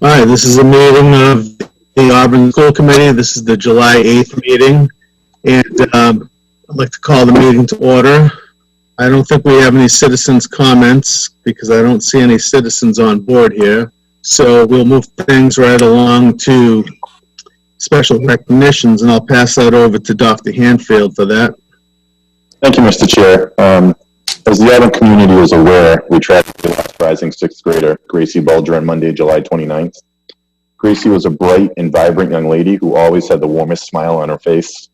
Hi, this is a meeting of the Auburn School Committee. This is the July 8th meeting, and I'd like to call the meeting to order. I don't think we have any citizens' comments because I don't see any citizens on board here. So we'll move things right along to special recognitions, and I'll pass that over to Dr. Hanfield for that. Thank you, Mr. Chair. As the Auburn community is aware, we tracked the last rising sixth grader, Gracie Bulger, on Monday, July 29th. Gracie was a bright and vibrant young lady who always had the warmest smile on her face.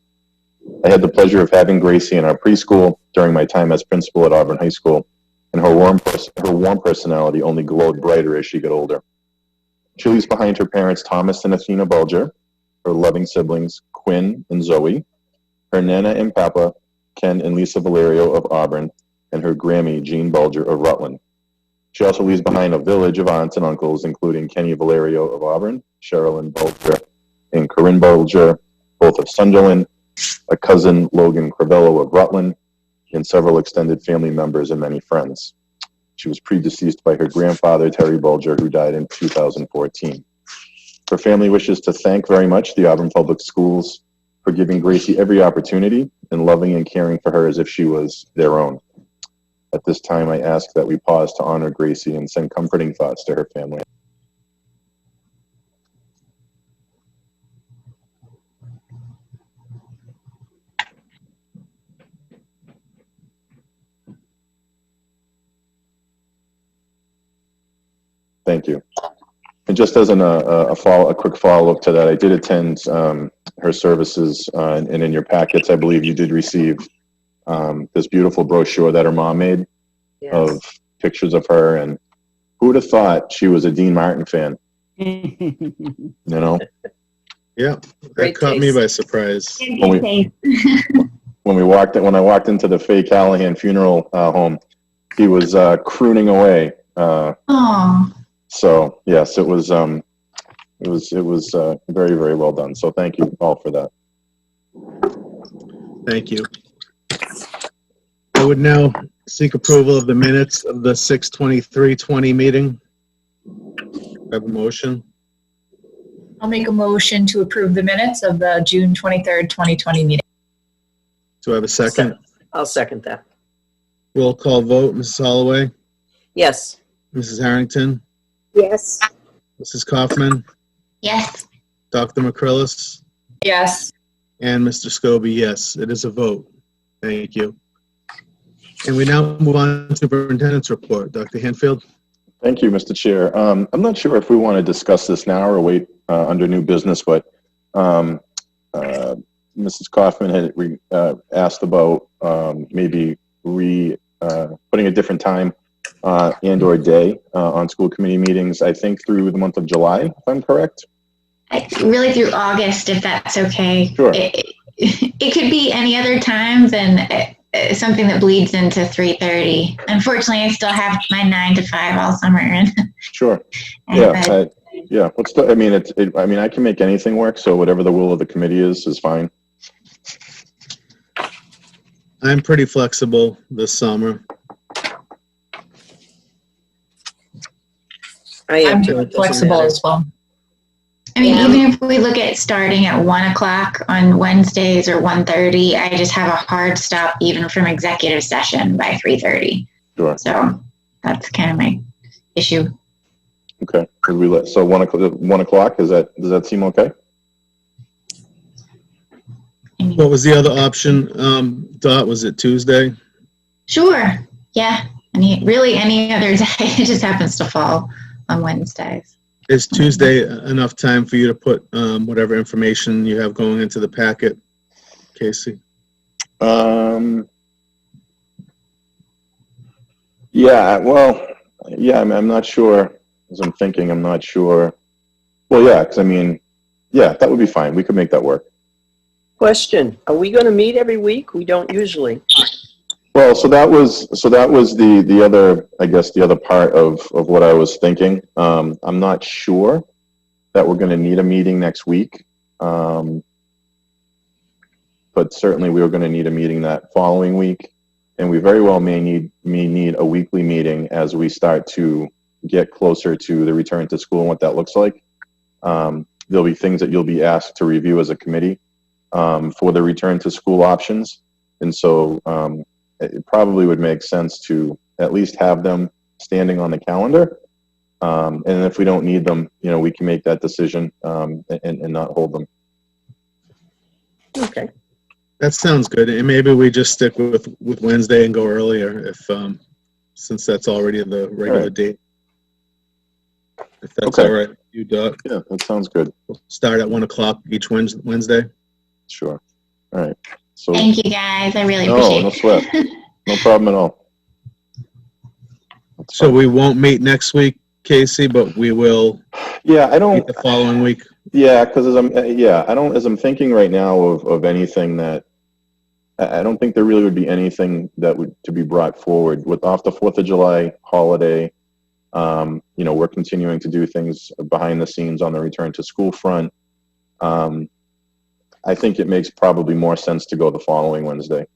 I had the pleasure of having Gracie in our preschool during my time as principal at Auburn High School, and her warm personality only glowed brighter as she got older. She leaves behind her parents, Thomas and Athena Bulger, her loving siblings, Quinn and Zoe, her Nana and Papa, Ken and Lisa Valerio of Auburn, and her Grammy, Jean Bulger of Rutland. She also leaves behind a village of aunts and uncles, including Kenny Valerio of Auburn, Sherilyn Bulger, and Corinne Bulger, both of Sunderland, a cousin, Logan Crivello of Rutland, and several extended family members and many friends. She was predeceased by her grandfather, Terry Bulger, who died in 2014. Her family wishes to thank very much the Auburn Public Schools for giving Gracie every opportunity and loving and caring for her as if she was their own. At this time, I ask that we pause to honor Gracie and send comforting thoughts to her family. Thank you. And just as a quick follow-up to that, I did attend her services, and in your packets, I believe you did receive this beautiful brochure that her mom made. Yes. Of pictures of her, and who would have thought she was a Dean Martin fan? You know? Yeah, that caught me by surprise. When I walked into the Faye Callahan funeral home, he was crooning away. So yes, it was very, very well done. So thank you all for that. Thank you. I would now seek approval of the minutes of the 6/23/20 meeting. I have a motion. I'll make a motion to approve the minutes of the June 23rd, 2020 meeting. Do I have a second? I'll second that. Roll call vote. Mrs. Holloway? Yes. Mrs. Harrington? Yes. Mrs. Kaufman? Yes. Dr. McCrillis? Yes. And Mr. Scobie, yes. It is a vote. Thank you. And we now move on to Superintendent's report. Dr. Hanfield? Thank you, Mr. Chair. I'm not sure if we want to discuss this now or wait under new business, but Mrs. Kaufman had asked about maybe putting a different time and or day on school committee meetings, I think through the month of July, if I'm correct? Really through August, if that's okay. Sure. It could be any other time than something that bleeds into 3:30. Unfortunately, I still have my 9 to 5 all summer. Sure. Yeah. Yeah. I can make anything work. So whatever the will of the committee is fine. I'm pretty flexible this summer. I'm flexible as well. I mean, even if we look at starting at 1 o'clock on Wednesdays or 1:30, I just have a hard stop even from executive session by 3:30. Sure. So that's kind of my issue. Okay. So 1 o'clock, does that seem okay? What was the other option, Dot? Was it Tuesday? Sure. Yeah. Any other day. It just happens to fall on Wednesdays. Is Tuesday enough time for you to put whatever information you have going into the packet, Casey? Yeah, well, yeah, I'm not sure. As I'm thinking, I'm not sure. Well, yeah, because that would be fine. We could make that work. Question: are we going to meet every week? We don't usually. Well, so that was the other, I guess, the other part of what I was thinking. I'm not sure that we're going to need a meeting next week, but certainly we were going to need a meeting that following week, and we very well may need a weekly meeting as we start to get closer to the return to school and what that looks like, there'll be things that you'll be asked to review as a committee for the return to school options. And so it probably would make sense to at least have them standing on the calendar. And if we don't need them, we can make that decision and not hold them. Okay. That sounds good. And maybe we just stick with Wednesday and go earlier if, since that's already the regular Right. date. If that's Okay. all right with you, Doc. Yeah, that sounds good. We'll start at 1 o'clock each Wednesday. Sure. All right. So Thank you guys. I really no appreciate sweat. it. No problem at all. So we won't meet next week, Casey, but we will Yeah, I don't. meet the following week. Yeah, because as I'm thinking right now of anything that I don't think there really would be anything that would to be brought forward with off the 4th of July holiday. We're continuing to do things behind the scenes on the return to school front. I think it makes probably more sense to go the following Wednesday.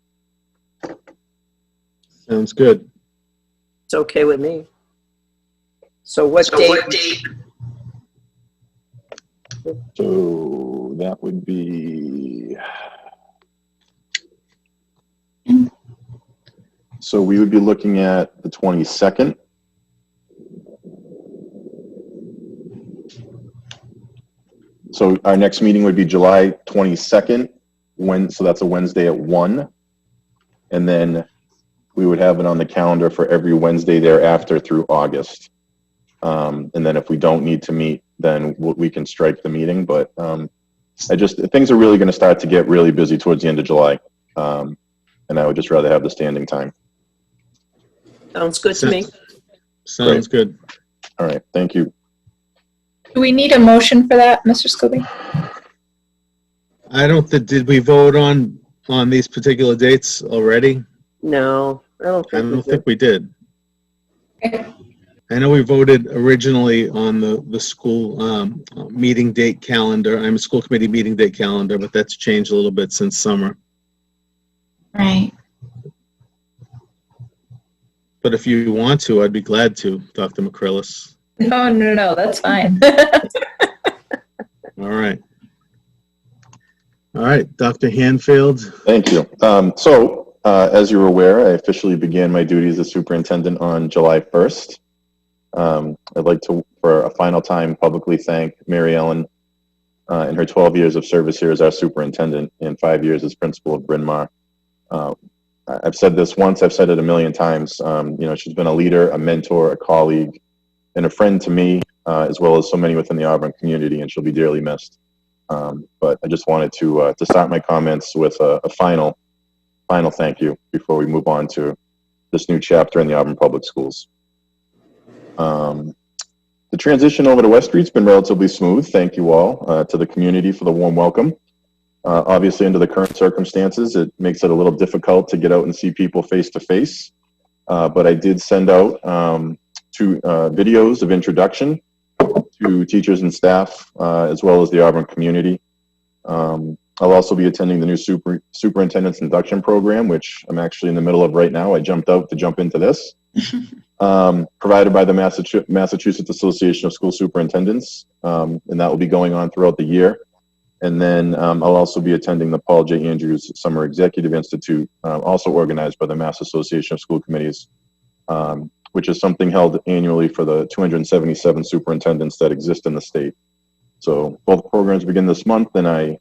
Sounds good. It's okay with me. So what date? So that would be. So we would be looking at the 22nd. So our next meeting would be July 22nd, so that's a Wednesday at 1. And then we would have it on the calendar for every Wednesday thereafter through August. And then if we don't need to meet, then we can strike the meeting. But things are really going to start to get really busy towards the end of July. And I would just rather have the standing time. Sounds good to me. Sounds good. All right, thank you. Do we need a motion for that, Mr. Scobie? I don't think, did we vote on these particular dates already? No, I don't I think don't think we did. I know we voted originally on the school meeting date calendar. I'm a school committee meeting date calendar, but that's changed a little bit since summer. Right. But if you want to, I'd be glad to, Dr. McCrillis. No, that's fine. All right. All right, Dr. Hanfield. Thank you. As you're aware, I officially began my duties as superintendent on July 1st. I'd like to, for a final time, publicly thank Mary Ellen in her 12 years of service here as our superintendent and 5 years as principal of Bryn Mawr. I've said this once, I've said it a million times. She's been a leader, a mentor, a colleague, and a friend to me, as well as so many within the Auburn community, and she'll be dearly missed. But I just wanted to start my comments with a final thank you before we move on to this new chapter in the Auburn Public Schools. The transition over to West Street's been relatively smooth. Thank you all to the community for the warm welcome. Obviously, under the current circumstances, it makes it a little difficult to get out and see people face to face. But I did send out 2 videos of introduction to teachers and staff, as well as the Auburn community. I'll also be attending the new superintendent's induction program, which I'm actually in the middle of right now. I jumped out to jump into this, provided by the Massachusetts Association of School Superintendents, and that will be going on throughout the year. And then I'll also be attending the Paul J. Andrews Summer Executive Institute, also organized by the Mass Association of School Committees, which is something held annually for the 277 superintendents that exist in the state. So both programs begin this month, and I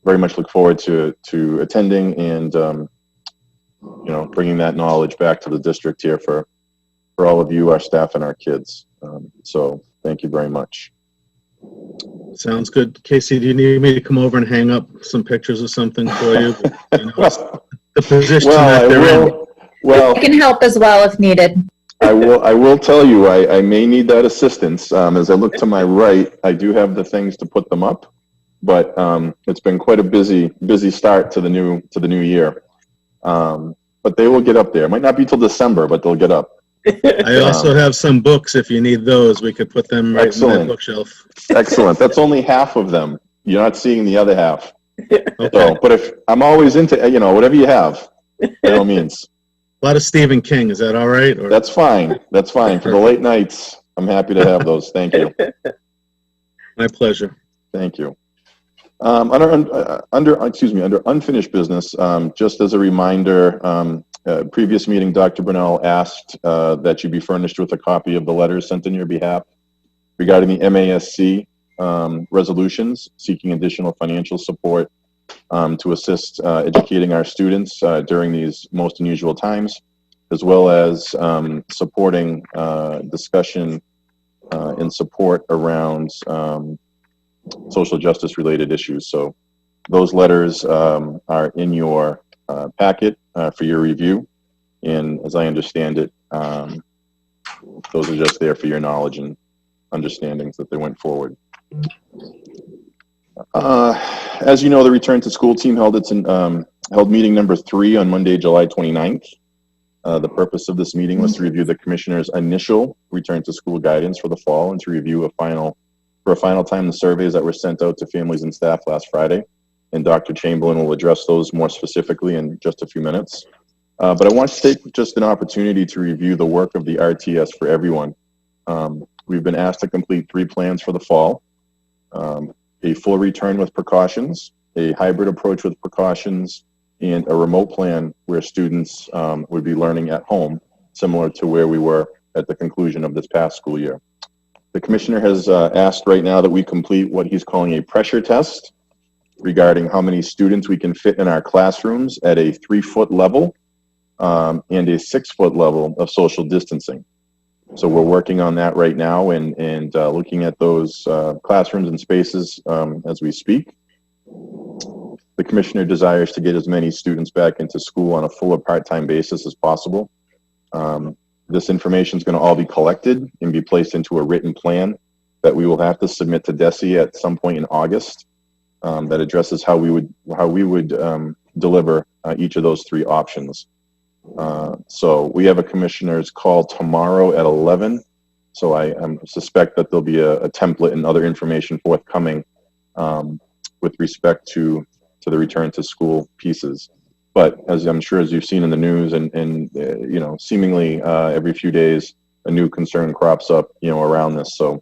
very much look forward to attending and bringing that knowledge back to the district here for all of you, our staff, and our kids. So thank you very much. Sounds good. Casey, do you need me to come over and hang up some pictures or something for you? The position that they're in. I can help as well if needed. I will tell you, I may need that assistance. As I look to my right, I do have the things to put them up, but it's been quite a busy start to the new year. But they will get up there. It might not be till December, but they'll get up. I also have some books. If you need those, we could put them right in that bookshelf. Excellent. That's only half of them. You're not seeing the other half. Okay. So, but if I'm always into, whatever you have, by all means. A lot of Stephen King. Is that all right? Or That's fine. That's fine. For the late nights, I'm happy to have those. Thank you. my pleasure. Thank you. Under unfinished business, just as a reminder, previous meeting, Dr. Brunel asked that you be furnished with a copy of the letters sent in your behalf regarding the MASC resolutions seeking additional financial support to assist educating our students during these most unusual times, as well as supporting discussion and support around social justice related issues. So those letters are in your packet for your review. And as I understand it, those are just there for your knowledge and understandings that they went forward. As you know, the Return to School team held meeting number 3 on Monday, July 29th. The purpose of this meeting was to review the commissioner's initial return to school guidance for the fall and to review for a final time the surveys that were sent out to families and staff last Friday. And Dr. Chamberlain will address those more specifically in just a few minutes. But I want to take just an opportunity to review the work of the RTS for everyone. We've been asked to complete 3 plans for the fall. A full return with precautions, a hybrid approach with precautions, and a remote plan where students would be learning at home, similar to where we were at the conclusion of this past school year. The commissioner has asked right now that we complete what he's calling a pressure test regarding how many students we can fit in our classrooms at a 3-foot level and a 6-foot level of social distancing. So we're working on that right now and looking at those classrooms and spaces as we speak. The commissioner desires to get as many students back into school on a full or part-time basis as possible. This information is going to all be collected and be placed into a written plan that we will have to submit to DESE at some point in August that addresses how we would deliver each of those 3 options. So we have a commissioner's call tomorrow at 11. So I suspect that there'll be a template and other information forthcoming with respect to the return to school pieces. But as I'm sure as you've seen in the news and you know, seemingly every few days a new concern crops up, you know, around this. So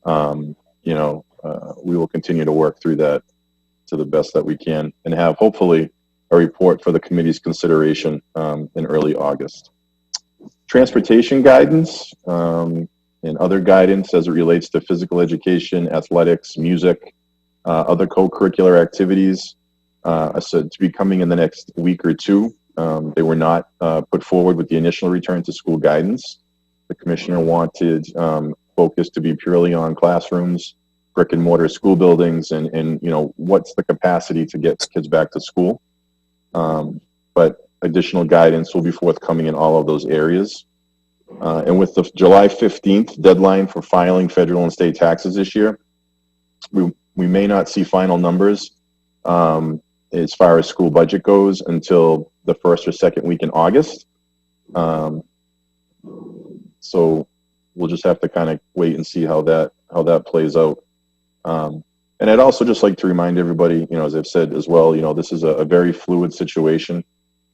you know, we will continue to work through that to the best that we can and have hopefully a report for the committee's consideration in early August. Transportation guidance and other guidance as it relates to physical education, athletics, music, other co-curricular activities said to be coming in the next week or 2. They were not put forward with the initial return to school guidance. The commissioner wanted focus to be purely on classrooms, brick and mortar school buildings, and you know, what's the capacity to get kids back to school. But additional guidance will be forthcoming in all of those areas. And with the July 15th deadline for filing federal and state taxes this year, we may not see final numbers as far as school budget goes until the 1st or 2nd week in August. So we'll just have to kind of wait and see how that plays out. And I'd also just like to remind everybody, you know, as I've said as well, you know, this is a very fluid situation.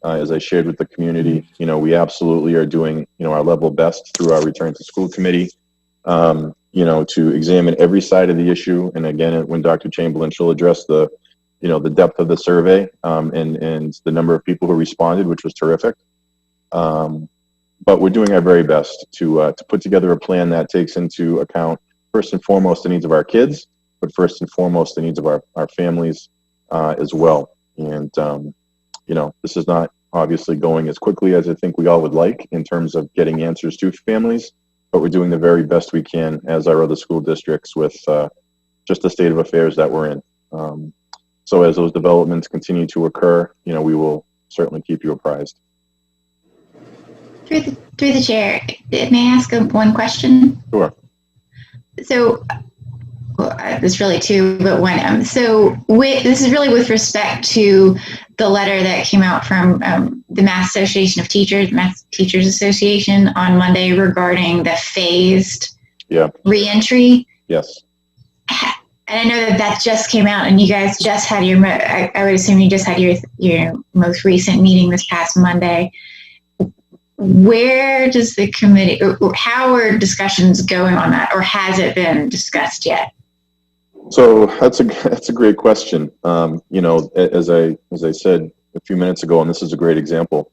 As I shared with the community, you know, we absolutely are doing, you know, our level best through our Return to School Committee, you know, to examine every side of the issue. And again, when Dr. Chamberlain, she'll address the, you know, the depth of the survey and the number of people who responded, which was terrific. But we're doing our very best to put together a plan that takes into account, first and foremost, the needs of our kids, but first and foremost, the needs of our families as well. And, you know, this is not obviously going as quickly as I think we all would like in terms of getting answers to families, but we're doing the very best we can as our other school districts with just the state of affairs that we're in. So as those developments continue to occur, you know, we will certainly keep you apprised. Through the chair, may I ask one question? Sure. So, there's really 2, but one. So this is really with respect to the letter that came out from the Mass Association of Teachers, Mass Teachers Association on Monday regarding the phased reentry. Yes. And I know that just came out, and you guys just had your. I would assume you just had your most recent meeting this past Monday. where does the committee, or how are discussions going on that, or has it been discussed yet? So that's a great question. You know, as I said a few minutes ago, and this is a great example.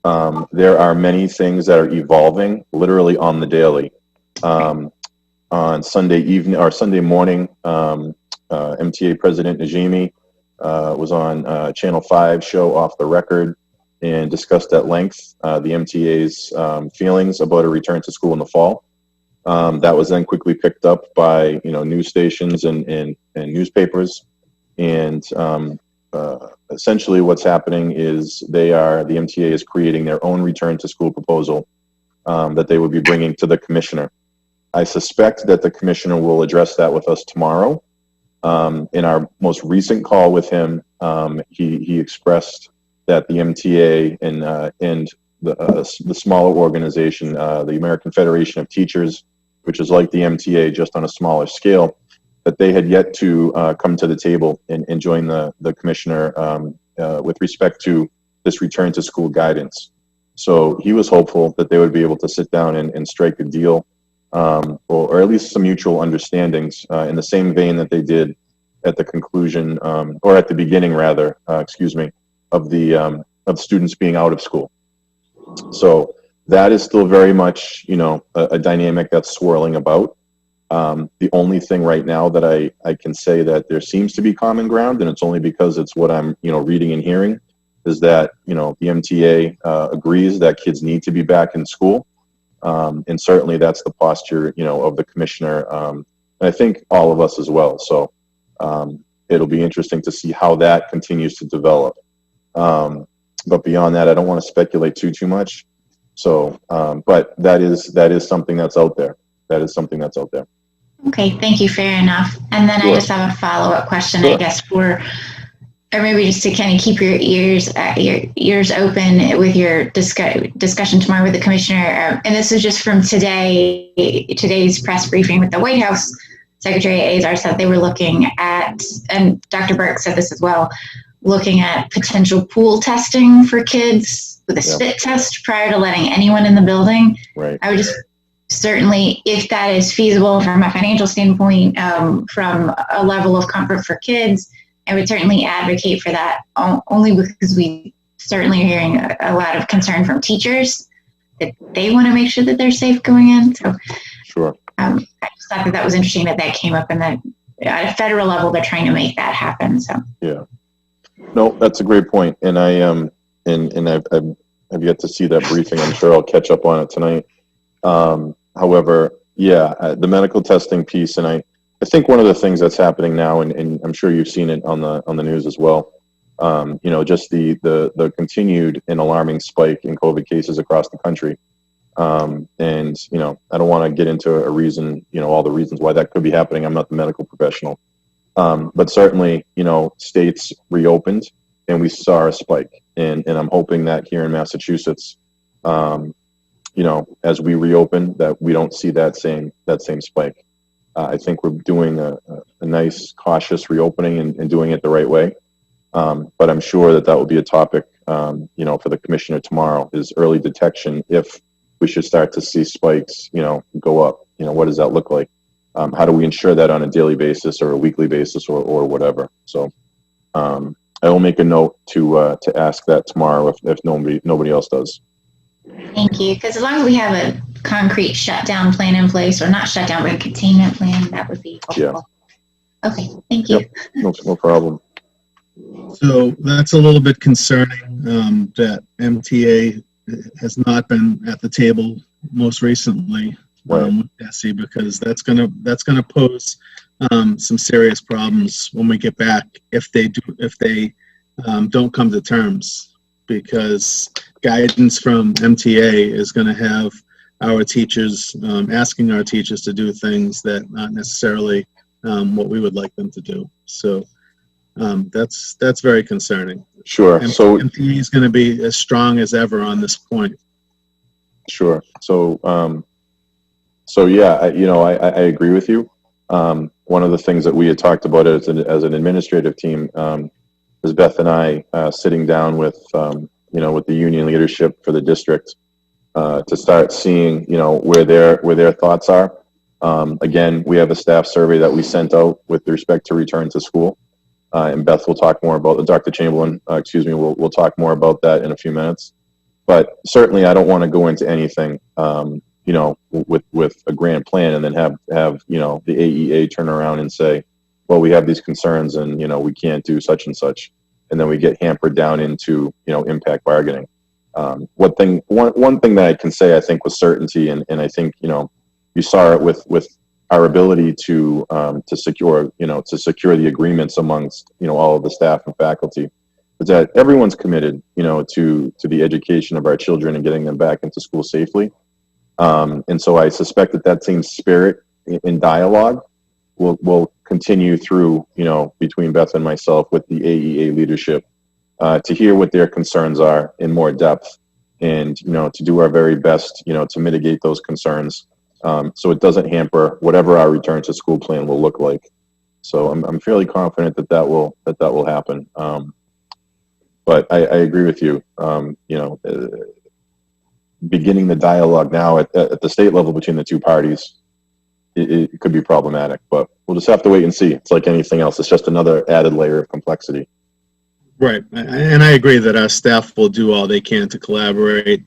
There are many things that are evolving literally on the daily. On Sunday evening or Sunday morning, MTA President Najimi was on Channel 5 show Off the Record and discussed at length the MTA's feelings about a return to school in the fall. That was then quickly picked up by news stations and newspapers, and essentially what's happening is the MTA is creating their own return to school proposal that they would be bringing to the commissioner. I suspect that the commissioner will address that with us tomorrow. In our most recent call with him, he expressed that the MTA and the smaller organization, the American Federation of Teachers, which is like the MTA just on a smaller scale, that they had yet to come to the table and join the commissioner with respect to this return to school guidance. So he was hopeful that they would be able to sit down and strike a deal, or at least some mutual understandings in the same vein that they did at the conclusion, or at the beginning rather, of students being out of school. So that is still very much, a dynamic that's swirling about. The only thing right now that I can say that there seems to be common ground, and it's only because it's what I'm, reading and hearing, is that, the MTA agrees that kids need to be back in school. And certainly that's the posture, of the commissioner, and I think all of us as well. So it'll be interesting to see how that continues to develop. But beyond that, I don't want to speculate too much. So, but that is something that's out there. That is something that's out there. Okay, thank you. Fair enough. And then Sure. I just have a follow-up question, Sure. I guess, or maybe just to kind of keep your ears open with your discussion tomorrow with the commissioner. And this is just from today's press briefing with the White House. Secretary Azar said they were looking at, and Dr. Burke said this as well, looking at potential pool testing for kids with a spit test prior to letting anyone in the building. Right. I would just certainly, if that is feasible from a financial standpoint, from a level of comfort for kids, I would certainly advocate for that, only because we certainly are hearing a lot of concern from teachers that they want to make sure that they're safe going in. So Sure. I just thought that was interesting that came up, and that at a federal level, they're trying to make that happen. So Yeah. No, that's a great point. And I've yet to see that briefing. I'm sure I'll catch up on it tonight. However, the medical testing piece, and I think one of the things that's happening now, and I'm sure you've seen it on the news as well, just the continued and alarming spike in COVID cases across the country. And I don't want to get into a reason, all the reasons why that could be happening. I'm not the medical professional. But certainly, states reopened and we saw a spike, and I'm hoping that here in Massachusetts, as we reopen, that we don't see that same spike. I think we're doing a nice, cautious reopening and doing it the right way. But I'm sure that will be a topic, for the commissioner tomorrow, is early detection. If we should start to see spikes, go up, what does that look like? How do we ensure that on a daily basis or a weekly basis or whatever? So I will make a note to ask that tomorrow if nobody else does. thank you. Because as long as we have a concrete shutdown plan in place, or not shutdown, but a containment plan, that would be helpful. Yeah. Okay, thank you. Yep. No problem. So that's a little bit concerning, that MTA has not been at the table most recently with DESE, because that's gonna pose some serious problems when we get back if they don't come to terms, because guidance from MTA is going to have our teachers asking our teachers to do things that not necessarily what we would like them to do. So that's very concerning. Sure. So MTA is going to be as strong as ever on this point. Sure. So yeah, I agree with you. One of the things that we had talked about as an administrative team was Beth and I sitting down with with the union leadership for the district to start seeing, where their thoughts are. Again, we have a staff survey that we sent out with respect to return to school. And Beth will talk more about, Dr. Chamberlain, we'll talk more about that in a few minutes. But certainly I don't want to go into anything, with a grand plan and then have the AEA turn around and say, well, we have these concerns and, we can't do such and such. And then we get hampered down into, impact bargaining. One thing that I can say, I think, with certainty, and I think, you saw it with our ability to secure the agreements amongst, all of the staff and faculty, is that everyone's committed, to the education of our children and getting them back into school safely. And so I suspect that same spirit in dialogue will continue through, between Beth and myself with the AEA leadership, to hear what their concerns are in more depth and, to do our very best, to mitigate those concerns. So it doesn't hamper whatever our return to school plan will look like. So I'm fairly confident that will happen. But I agree with you. Beginning the dialogue now at the state level between the two parties, it could be problematic. But we'll just have to wait and see. It's like anything else. It's just another added layer of complexity. Right. And I agree that our staff will do all they can to collaborate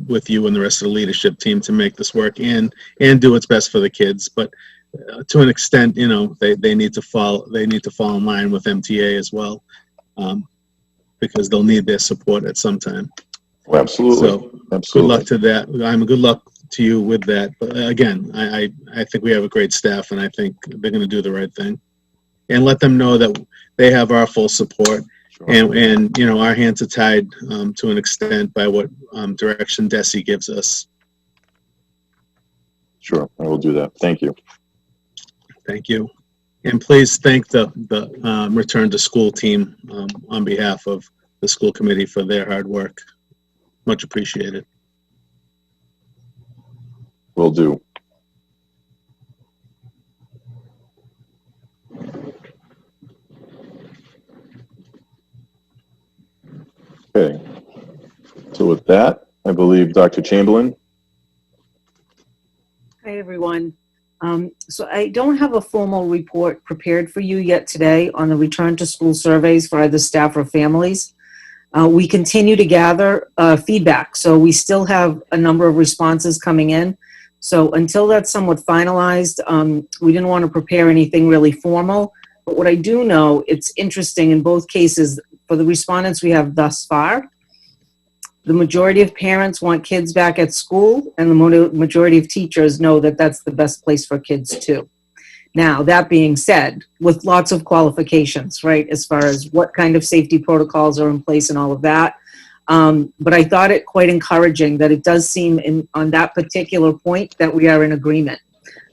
with you and the rest of the leadership team to make this work and do what's best for the kids. But to an extent, they need to fall in line with MTA as well, because they'll need their support at some time. Oh, absolutely. So absolutely. Good luck to that. Good luck to you with that. But again, I think we have a great staff, and I think they're going to do the right thing. And let them know that they have our full support. Sure. And our hands are tied to an extent by what direction DESE gives us. Sure, I will do that. Thank you. Thank you. And please thank the Return to School team on behalf of the school committee for their hard work. Much appreciated. Will do. Okay. So with that, I believe Dr. Chamberlain. Hi, everyone. So I don't have a formal report prepared for you yet today on the return to school surveys for either staff or families. We continue to gather feedback, so we still have a number of responses coming in. So until that's somewhat finalized, we didn't want to prepare anything really formal. But what I do know, it's interesting in both cases, for the respondents we have thus far, the majority of parents want kids back at school, and the majority of teachers know that that's the best place for kids too. Now, that being said, with lots of qualifications, right, as far as what kind of safety protocols are in place and all of that. But I thought it quite encouraging that it does seem on that particular point that we are in agreement,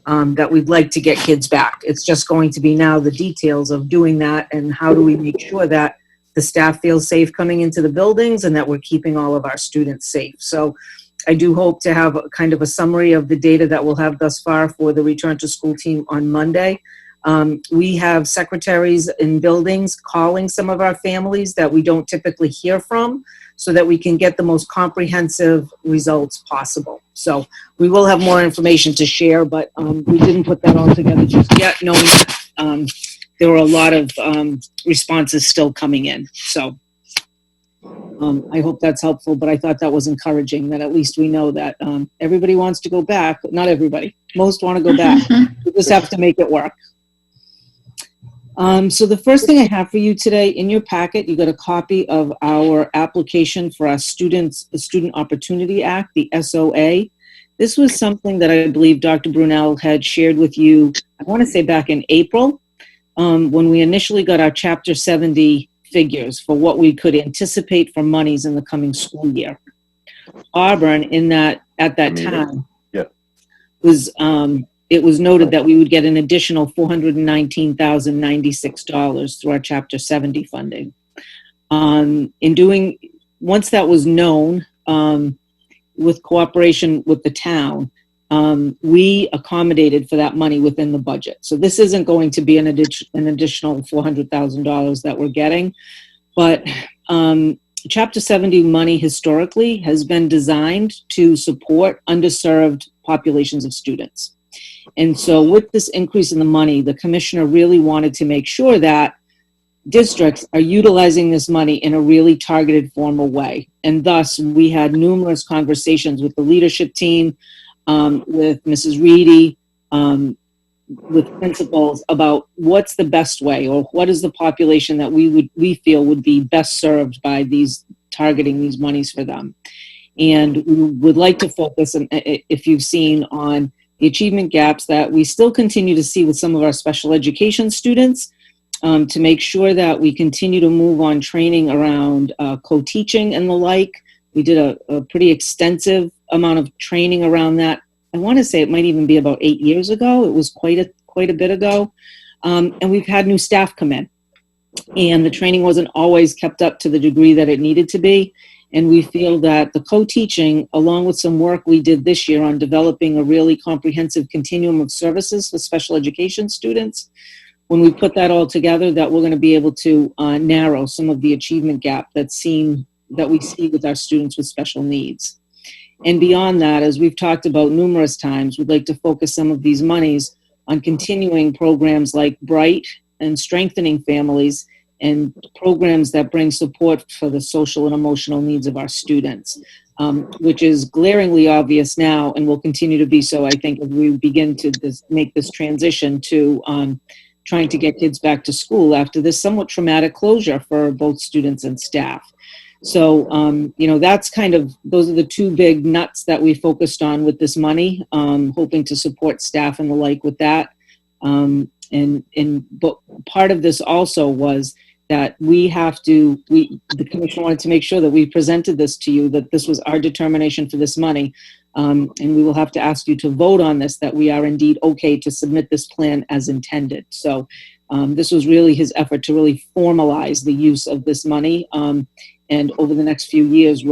that we'd like to get kids back. It's just going to be now the details of doing that and how do we make sure that the staff feels safe coming into the buildings and that we're keeping all of our students safe. So I do hope to have a kind of a summary of the data that we'll have thus far for the return to school team on Monday. We have secretaries in buildings calling some of our families that we don't typically hear from so that we can get the most comprehensive results possible. So we will have more information to share, but we didn't put that all together just yet, knowing that there were a lot of responses still coming in. So I hope that's helpful, but I thought that was encouraging that at least we know that everybody wants to go back, but not everybody. Most want to go back. We just have to make it work. So the first thing I have for you today, in your packet, you got a copy of our application for our Student Opportunity Act, the SOA. This was something that I believe Dr. Brunel had shared with you, I want to say back in April, when we initially got our Chapter 70 figures for what we could anticipate for monies in the coming school year. Auburn, at that time, was it was noted that we would get an additional $419,096 through our Chapter 70 funding. Once that was known, with cooperation with the town, we accommodated for that money within the budget. So this isn't going to be an additional $400,000 that we're getting, but Chapter 70 money historically has been designed to support underserved populations of students. And so with this increase in the money, the commissioner really wanted to make sure that districts are utilizing this money in a really targeted, formal way. And thus, we had numerous conversations with the leadership team, with Mrs. Reedy, with principals about what's the best way, or what is the population that we feel would be best served by targeting these monies for them. And we would like to focus, if you've seen, on the achievement gaps that we still continue to see with some of our special education students, to make sure that we continue to move on training around co-teaching and the like. We did a pretty extensive amount of training around that. I want to say it might even be about 8 years ago. It was quite a bit ago. And we've had new staff come in. And the training wasn't always kept up to the degree that it needed to be. And we feel that the co-teaching, along with some work we did this year on developing a really comprehensive continuum of services for special education students, when we put that all together, that we're going to be able to narrow some of the achievement gap that we see with our students with special needs. And beyond that, as we've talked about numerous times, we'd like to focus some of these monies on continuing programs like Bright and strengthening families, and programs that bring support for the social and emotional needs of our students, which is glaringly obvious now and will continue to be so, I think, as we begin to make this transition to trying to get kids back to school after this somewhat traumatic closure for both students and staff. So, that's those are the two big nuts that we focused on with this money, hoping to support staff and the like with that. But part of this also was that the commission wanted to make sure that we presented this to you, that this was our determination for this money. And we will have to ask you to vote on this, that we are indeed okay to submit this plan as intended. So this was really his effort to really formalize the use of this money. And over the next few years, there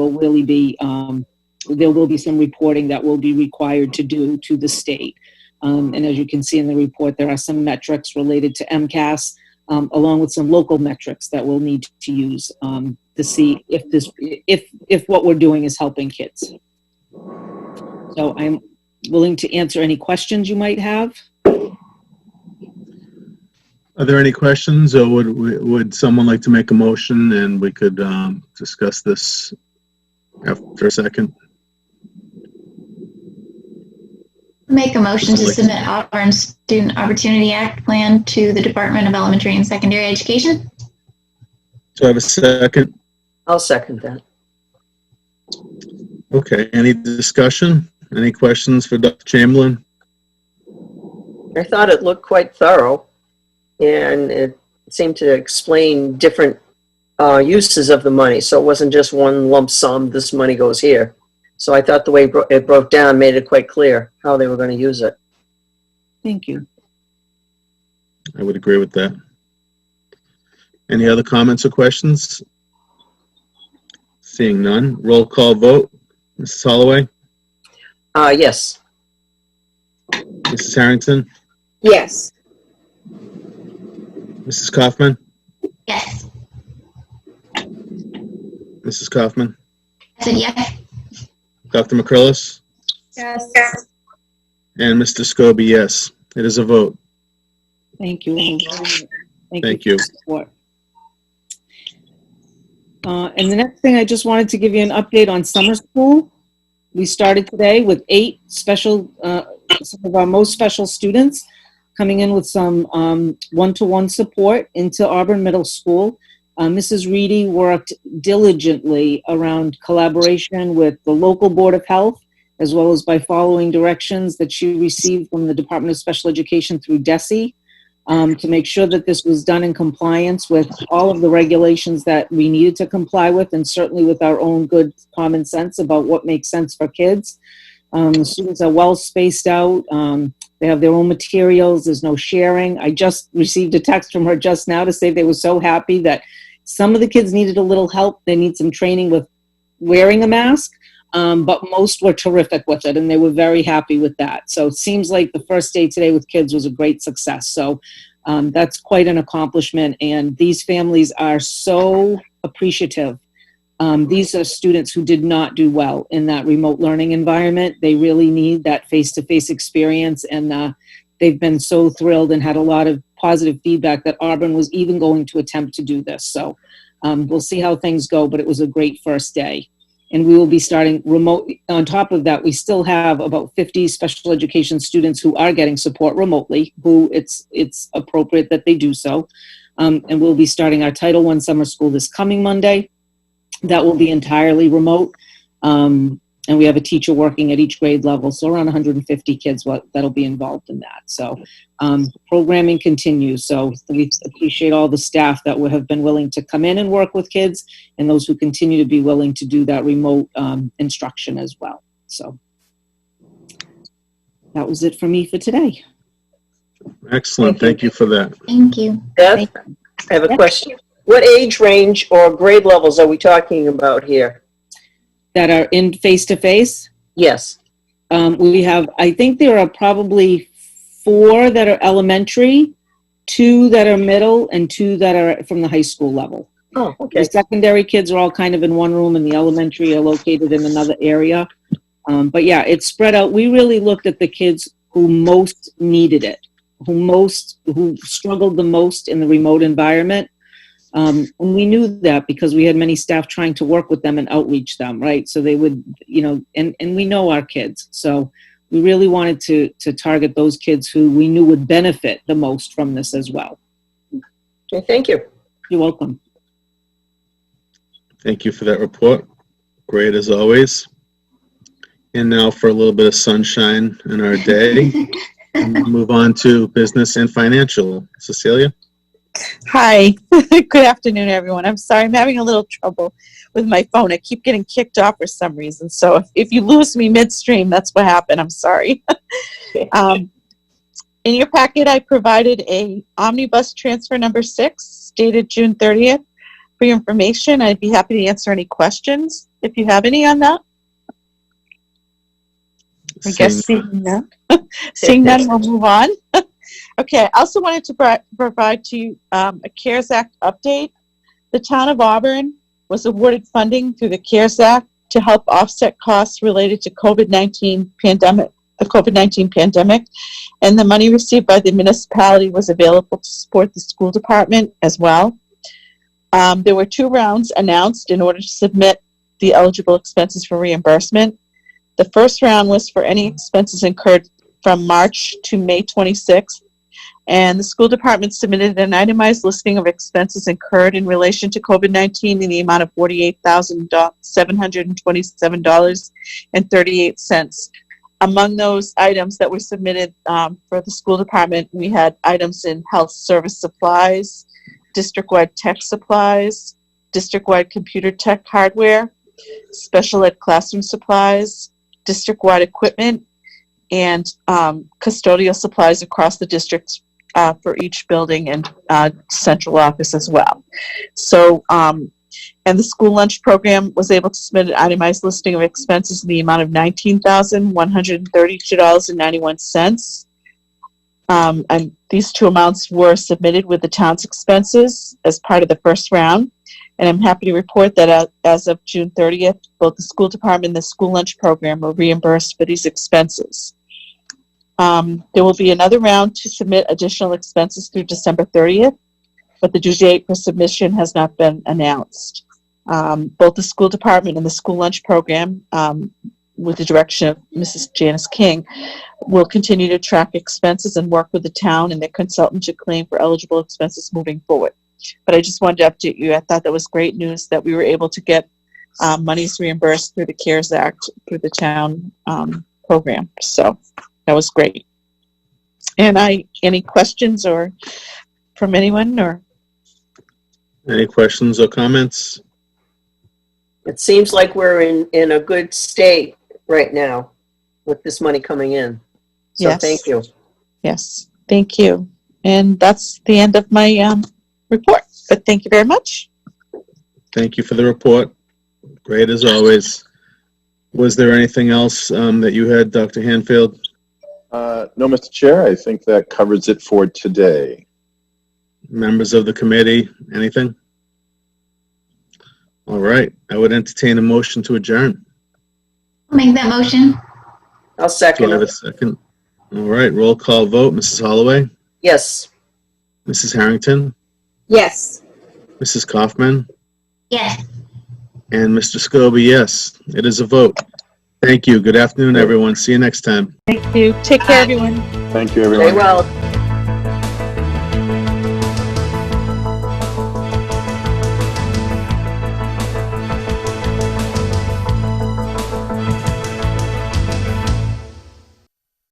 will be some reporting that will be required to do to the state. And as you can see in the report, there are some metrics related to MCAS, along with some local metrics that we'll need to use to see if what we're doing is helping kids. So I'm willing to answer any questions you might have. Are there any questions, or would someone like to make a motion and we could discuss this after a second? Make a motion to submit Auburn Student Opportunity Act plan to the Department of Elementary and Secondary Education. Do I have a second? I'll second that. Okay, any discussion? Any questions for Dr. Chamberlain? I thought it looked quite thorough, and it seemed to explain different uses of the money. So it wasn't just one lump sum, this money goes here. So I thought the way it broke down made it quite clear how they were going to use it. Thank you. I would agree with that. Any other comments or questions? Seeing none, roll call vote. Mrs. Holloway? Yes. Mrs. Harrington? Yes. Mrs. Kaufman? Yes. Mrs. Kaufman? I said yes. Dr. McCrillis? Yes. And Mr. Scobie, yes. It is a vote. Thank you. Thank you. For the support. And the next thing, I just wanted to give you an update on summer school. We started today with 8 some of our most special students coming in with some one-to-one support into Auburn Middle School. Mrs. Reedy worked diligently around collaboration with the local Board of Health, as well as by following directions that she received from the Department of Special Education through DESE, to make sure that this was done in compliance with all of the regulations that we needed to comply with, and certainly with our own good common sense about what makes sense for kids. The students are well spaced out. They have their own materials. There's no sharing. I just received a text from her just now to say they were so happy that some of the kids needed a little help. They need some training with wearing a mask, but most were terrific with it, and they were very happy with that. So it seems like the first day today with kids was a great success. So that's quite an accomplishment, and these families are so appreciative These are students who did not do well in that remote learning environment. They really need that face-to-face experience, and they've been so thrilled and had a lot of positive feedback that Auburn was even going to attempt to do this. So we'll see how things go, but it was a great first day. And we will be starting remote. On top of that, we still have about 50 special education students who are getting support remotely, who it's appropriate that they do so. And we'll be starting our Title I summer school this coming Monday. That will be entirely remote. And we have a teacher working at each grade level, so around 150 kids that'll be involved in that. So programming continues. So we appreciate all the staff that have been willing to come in and work with kids, and those who continue to be willing to do that remote instruction as well. So that was it for me for today. Excellent. Thank you for that. Thank you. Beth, I have a question. What age range or grade levels are we talking about here? That are in face-to-face. Yes. We have, I think there are probably 4 that are elementary, 2 that are middle, and 2 that are from the high school level. Oh, The okay. secondary kids are all kind of in one room, and the elementary are located in another area. But yeah, it's spread out. We really looked at the kids who most needed it, who struggled the most in the remote environment. And we knew that because we had many staff trying to work with them and outreach them, right? So they would, and we know our kids. So we really wanted to target those kids who we knew would benefit the most from this as well. Okay, thank you. You're welcome. Thank you for that report. Great as always. And now for a little bit of sunshine in our day. And we'll move on to business and financial. Cecilia? Hi. Good afternoon, everyone. I'm sorry, I'm having a little trouble with my phone. I keep getting kicked off for some reason. So if you lose me midstream, that's what happened. I'm sorry. In your packet, I provided a omnibus transfer number 6, dated June 30th. For your information, I'd be happy to answer any questions if you have any on that. I guess seeing none. Seeing none, we'll move on. Okay, I also wanted to provide to you a CARES Act update. The town of Auburn was awarded funding through the CARES Act to help offset costs related to the COVID-19 pandemic, and the money received by the municipality was available to support the school department as well. There were 2 rounds announced in order to submit the eligible expenses for reimbursement. The first round was for any expenses incurred from March to May 26th. And the school department submitted an itemized listing of expenses incurred in relation to COVID-19 in the amount of $48,727.38. Among those items that were submitted for the school department, we had items in health service supplies, district-wide tech supplies, district-wide computer tech hardware, special ed classroom supplies, district-wide equipment, and custodial supplies across the district for each building and central office as well. So, and the school lunch program was able to submit an itemized listing of expenses in the amount of $19,132.91. And these 2 amounts were submitted with the town's expenses as part of the first round. And I'm happy to report that as of June 30th, both the school department and the school lunch program were reimbursed for these expenses. There will be another round to submit additional expenses through December 30th, but the due date for submission has not been announced. Both the school department and the school lunch program, with the direction of Mrs. Janice King, will continue to track expenses and work with the town and their consultant to claim for eligible expenses moving forward. But I just wanted to update you. I thought that was great news that we were able to get monies reimbursed through the CARES Act through the town program. So that was great. And any questions or from anyone or? Any questions or comments? It seems like we're in a good state right now with this money coming in. So Yes. thank you. Yes, thank you. And that's the end of my report, but thank you very much. Thank you for the report. Great as always. Was there anything else that you had, Dr. Hanfield? No, Mr. Chair, I think that covers it for today. Members of the committee, anything? All right, I would entertain a motion to adjourn. I'll make that motion. I'll Do I second have a it. second? All right, roll call vote. Mrs. Holloway, Yes. Mrs. Harrington, Yes. Mrs. Kaufman, Yes. and Mr. Scobie, yes. It is a vote. Thank you. Good afternoon, everyone. See you next time. Thank you. Take care, everyone. Thank you, Very everyone. well.